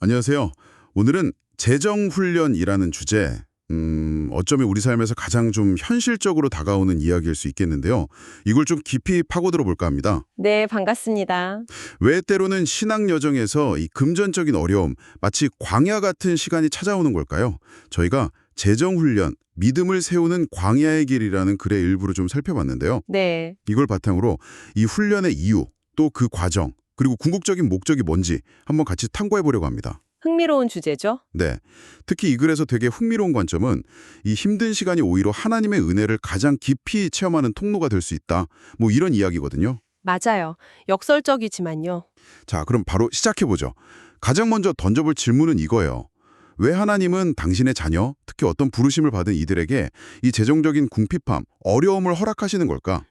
안녕하세요. 오늘은 재정훈련이라는 주제, 어쩌면 우리 삶에서 가장 좀 현실적으로 다가오는 이야기일 수 있겠는데요. 이걸 좀 깊이 파고들어 볼까 합니다. 네, 반갑습니다. 왜 때로는 신앙 여정에서 이 금전적인 어려움, 마치 광야 같은 시간이 찾아오는 걸까요? 저희가 재정훈련, 믿음을 세우는 광야의 길이라는 글의 일부를 좀 살펴봤는데요. 네, 이걸 바탕으로 이 훈련의 이유, 또 그 과정, 그리고 궁극적인 목적이 뭔지 한번 같이 탐구해 보려고 합니다. 흥미로운 주제죠? 네. 특히 이 글에서 되게 흥미로운 관점은 이 힘든 시간이 오히려 하나님의 은혜를 가장 깊이 체험하는 통로가 될 수 있다. 뭐 이런 이야기거든요. 맞아요. 역설적이지만요. 자, 그럼 바로 시작해보죠. 가장 먼저 던져볼 질문은 이거예요. 왜 하나님은 당신의 자녀, 특히 어떤 부르심을 받은 이들에게 이 재정적인 궁핍함, 어려움을 허락하시는 걸까?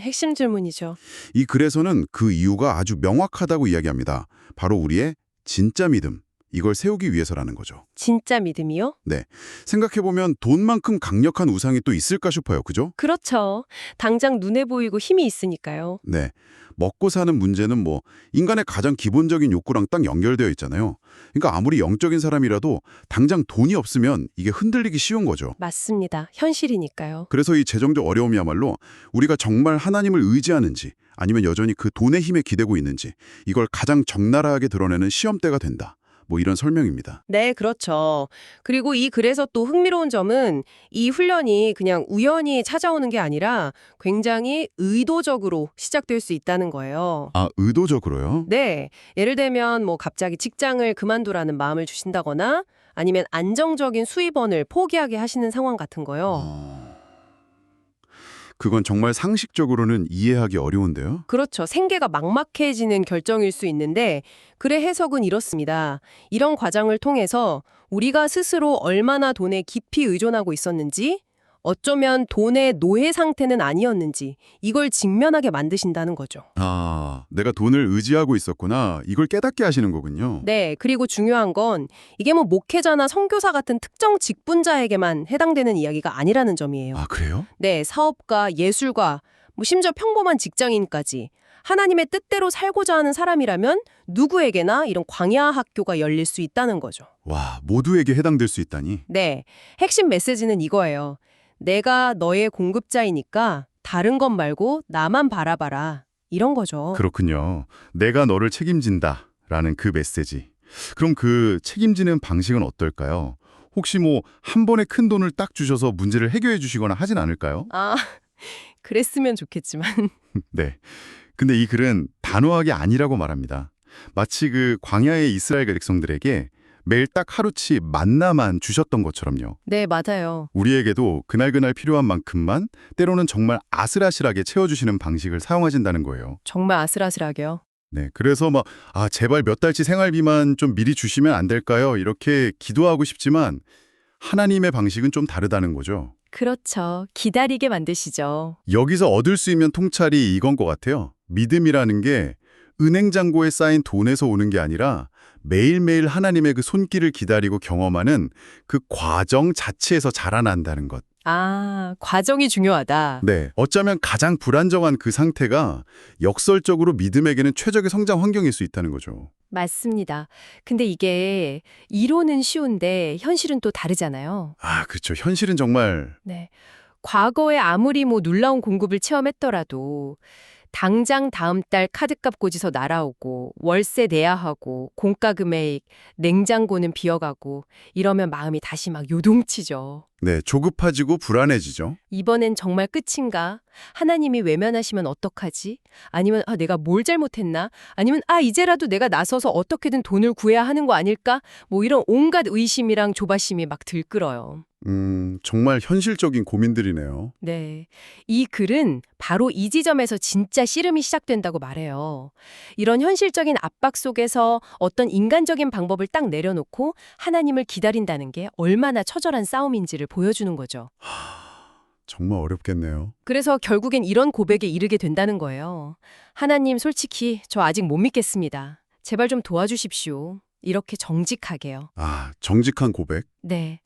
핵심 질문이죠. 이 글에서는 그 이유가 아주 명확하다고 이야기합니다. 바로 우리의 진짜 믿음, 이걸 세우기 위해서라는 거죠. 진짜 믿음이요? 네. 생각해보면 돈만큼 강력한 우상이 또 있을까 싶어요. 그죠? 그렇죠. 당장 눈에 보이고 힘이 있으니까요. 네. 먹고 사는 문제는 뭐 인간의 가장 기본적인 욕구랑 딱 연결되어 있잖아요. 그러니까 아무리 영적인 사람이라도 당장 돈이 없으면 이게 흔들리기 쉬운 거죠. 맞습니다. 현실이니까요. 그래서 이 재정적 어려움이야말로 우리가 정말 하나님을 의지하는지 아니면 여전히 그 돈의 힘에 기대고 있는지 이걸 가장 적나라하게 드러내는 시험대가 된다. 뭐 이런 설명입니다. 네, 그렇죠. 그리고 이 글에서 또 흥미로운 점은 이 훈련이 그냥 우연히 찾아오는 게 아니라 굉장히 의도적으로 시작될 수 있다는 거예요. 아, 의도적으로요? 네. 예를 들면 뭐 갑자기 직장을 그만두라는 마음을 주신다거나 아니면 안정적인 수입원을 포기하게 하시는 상황 같은 거요. 그건 정말 상식적으로는 이해하기 어려운데요. 그렇죠. 생계가 막막해지는 결정일 수 있는데 글의 해석은 이렇습니다. 이런 과정을 통해서 우리가 스스로 얼마나 돈에 깊이 의존하고 있었는지 어쩌면 돈의 노예 상태는 아니었는지 이걸 직면하게 만드신다는 거죠. 아, 내가 돈을 의지하고 있었구나. 이걸 깨닫게 하시는 거군요. 네, 그리고 중요한 건 이게 뭐 목회자나 선교사 같은 특정 직분자에게만 해당되는 이야기가 아니라는 점이에요. 아, 그래요? 네, 사업가, 예술가, 뭐 심지어 평범한 직장인까지 하나님의 뜻대로 살고자 하는 사람이라면 누구에게나 이런 광야 학교가 열릴 수 있다는 거죠. 와, 모두에게 해당될 수 있다니. 네, 핵심 메시지는 이거예요. 내가 너의 공급자이니까 다른 것 말고 나만 바라봐라. 이런 거죠. 그렇군요. 내가 너를 책임진다. 라는 그 메시지. 그럼 그 책임지는 방식은 어떨까요? 혹시 뭐 한 번에 큰 돈을 딱 주셔서 문제를 해결해 주시거나 하진 않을까요? 아, 그랬으면 좋겠지만. 네. 근데 이 글은 단호하게 아니라고 말합니다. 마치 그 광야의 이스라엘 백성들에게 매일 딱 하루치 만나만 주셨던 것처럼요. 네, 맞아요. 우리에게도 그날그날 필요한 만큼만 때로는 정말 아슬아슬하게 채워주시는 방식을 사용하신다는 거예요. 정말 아슬아슬하게요. 네, 그래서 막 제발 몇 달치 생활비만 좀 미리 주시면 안 될까요? 이렇게 기도하고 싶지만 하나님의 방식은 좀 다르다는 거죠. 그렇죠. 기다리게 만드시죠. 여기서 얻을 수 있는 통찰이 이건 것 같아요. 믿음이라는 게 은행 잔고에 쌓인 돈에서 오는 게 아니라 매일매일 하나님의 그 손길을 기다리고 경험하는 그 과정 자체에서 자라난다는 것. 아, 과정이 중요하다. 네, 어쩌면 가장 불안정한 그 상태가 역설적으로 믿음에게는 최적의 성장 환경일 수 있다는 거죠. 맞습니다. 근데 이게 이론은 쉬운데 현실은 또 다르잖아요. 아, 그렇죠. 현실은 정말 네. 과거에 아무리 뭐 놀라운 공급을 체험했더라도 당장 다음 달 카드값 고지서 날아오고 월세 내야 하고 공과 금액, 냉장고는 비어가고 이러면 마음이 다시 막 요동치죠. 네, 조급해지고 불안해지죠. 이번엔 정말 끝인가? 하나님이 외면하시면 어떡하지? 아니면 내가 뭘 잘못했나? 아니면 이제라도 내가 나서서 어떻게든 돈을 구해야 하는 거 아닐까? 뭐 이런 온갖 의심이랑 조바심이 막 들끓어요. 정말 현실적인 고민들이네요. 네. 이 글은 바로 이 지점에서 진짜 씨름이 시작된다고 말해요. 이런 현실적인 압박 속에서 어떤 인간적인 방법을 딱 내려놓고 하나님을 기다린다는 게 얼마나 처절한 싸움인지를 보여주는 거죠. 정말 어렵겠네요. 그래서 결국엔 이런 고백에 이르게 된다는 거예요. 하나님, 솔직히 저 아직 못 믿겠습니다. 제발 좀 도와주십시오. 이렇게 정직하게요. 아, 정직한 고백? 네.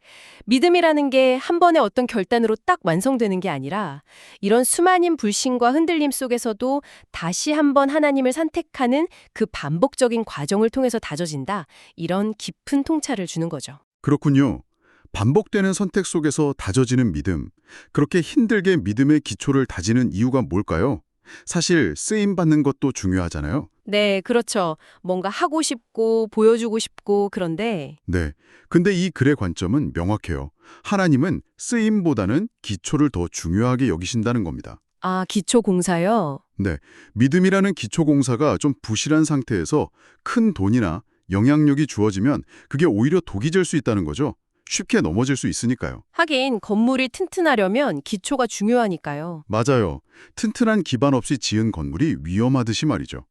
믿음이라는 게 한 번의 어떤 결단으로 딱 완성되는 게 아니라 이런 수많은 불신과 흔들림 속에서도 다시 한번 하나님을 선택하는 그 반복적인 과정을 통해서 다져진다. 이런 깊은 통찰을 주는 거죠. 그렇군요. 반복되는 선택 속에서 다져지는 믿음. 그렇게 힘들게 믿음의 기초를 다지는 이유가 뭘까요? 사실 쓰임받는 것도 중요하잖아요. 네, 그렇죠. 뭔가 하고 싶고 보여주고 싶고 그런데 네. 근데 이 글의 관점은 명확해요. 하나님은 쓰임보다는 기초를 더 중요하게 여기신다는 겁니다. 기초 공사요. 네. 믿음이라는 기초 공사가 좀 부실한 상태에서 큰 돈이나 영향력이 주어지면 그게 오히려 독이 될 수 있다는 거죠. 쉽게 넘어질 수 있으니까요. 하긴 건물이 튼튼하려면 기초가 중요하니까요. 맞아요. 튼튼한 기반 없이 지은 건물이 위험하듯이 말이죠.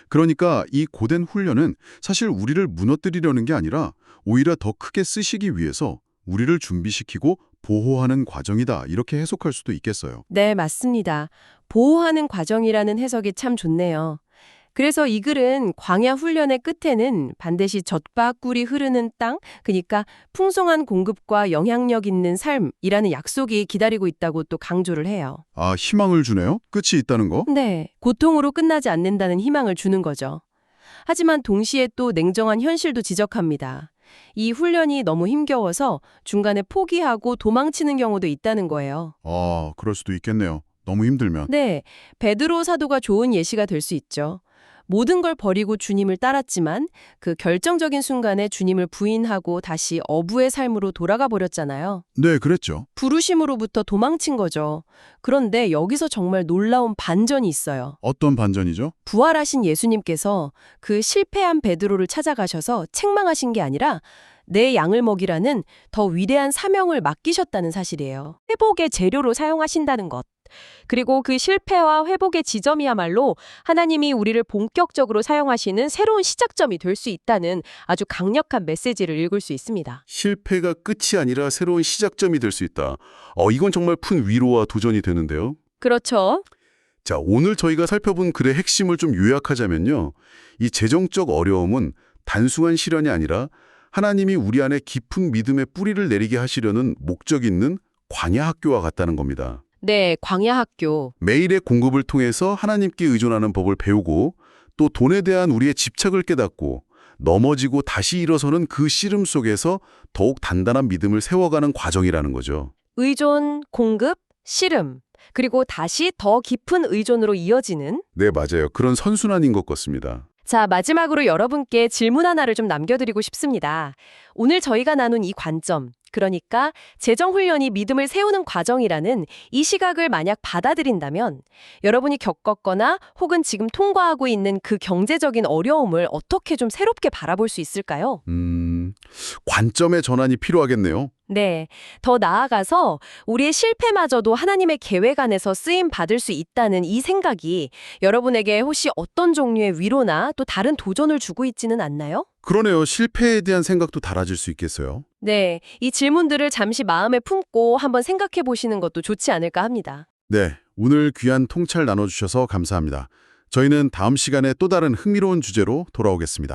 그러니까 이 고된 훈련은 사실 우리를 무너뜨리려는 게 아니라 오히려 더 크게 쓰시기 위해서 우리를 준비시키고 보호하는 과정이다. 이렇게 해석할 수도 있겠어요. 네, 맞습니다. 보호하는 과정이라는 해석이 참 좋네요. 그래서 이 글은 광야 훈련의 끝에는 반드시 젖과 꿀이 흐르는 땅, 그러니까 풍성한 공급과 영향력 있는 삶이라는 약속이 기다리고 있다고 또 강조를 해요. 아, 희망을 주네요? 끝이 있다는 거? 네, 고통으로 끝나지 않는다는 희망을 주는 거죠. 하지만 동시에 또 냉정한 현실도 지적합니다. 이 훈련이 너무 힘겨워서 중간에 포기하고 도망치는 경우도 있다는 거예요. 아, 그럴 수도 있겠네요. 너무 힘들면. 네, 베드로 사도가 좋은 예시가 될 수 있죠. 모든 걸 버리고 주님을 따랐지만 그 결정적인 순간에 주님을 부인하고 다시 어부의 삶으로 돌아가 버렸잖아요. 네, 그랬죠. 부르심으로부터 도망친 거죠. 그런데 여기서 정말 놀라운 반전이 있어요. 어떤 반전이죠? 부활하신 예수님께서 그 실패한 베드로를 찾아가셔서 책망하신 게 아니라 내 양을 먹이라는 더 위대한 사명을 맡기셨다는 사실이에요. 회복의 재료로 사용하신다는 것. 그리고 그 실패와 회복의 지점이야말로 하나님이 우리를 본격적으로 사용하시는 새로운 시작점이 될 수 있다는 아주 강력한 메시지를 읽을 수 있습니다. 실패가 끝이 아니라 새로운 시작점이 될 수 있다. 이건 정말 큰 위로와 도전이 되는데요. 그렇죠. 자, 오늘 저희가 살펴본 글의 핵심을 좀 요약하자면요. 이 재정적 어려움은 단순한 시련이 아니라 하나님이 우리 안에 깊은 믿음의 뿌리를 내리게 하시려는 목적 있는 광야 학교와 같다는 겁니다. 네, 광야 학교. 매일의 공급을 통해서 하나님께 의존하는 법을 배우고 또 돈에 대한 우리의 집착을 깨닫고 넘어지고 다시 일어서는 그 씨름 속에서 더욱 단단한 믿음을 세워가는 과정이라는 거죠. 의존, 공급, 씨름. 그리고 다시 더 깊은 의존으로 이어지는. 네, 맞아요. 그런 선순환인 것 같습니다. 자, 마지막으로 여러분께 질문 하나를 좀 남겨드리고 싶습니다. 오늘 저희가 나눈 이 관점, 그러니까 재정훈련이 믿음을 세우는 과정이라는 이 시각을 만약 받아들인다면 여러분이 겪었거나 혹은 지금 통과하고 있는 그 경제적인 어려움을 어떻게 좀 새롭게 바라볼 수 있을까요? 관점의 전환이 필요하겠네요. 네, 더 나아가서 우리의 실패마저도 하나님의 계획 안에서 쓰임 받을 수 있다는 이 생각이 여러분에게 혹시 어떤 종류의 위로나 또 다른 도전을 주고 있지는 않나요? 그러네요. 실패에 대한 생각도 달라질 수 있겠어요. 네, 이 질문들을 잠시 마음에 품고 한번 생각해 보시는 것도 좋지 않을까 합니다. 네, 오늘 귀한 통찰 나눠주셔서 감사합니다. 저희는 다음 시간에 또 다른 흥미로운 주제로 돌아오겠습니다.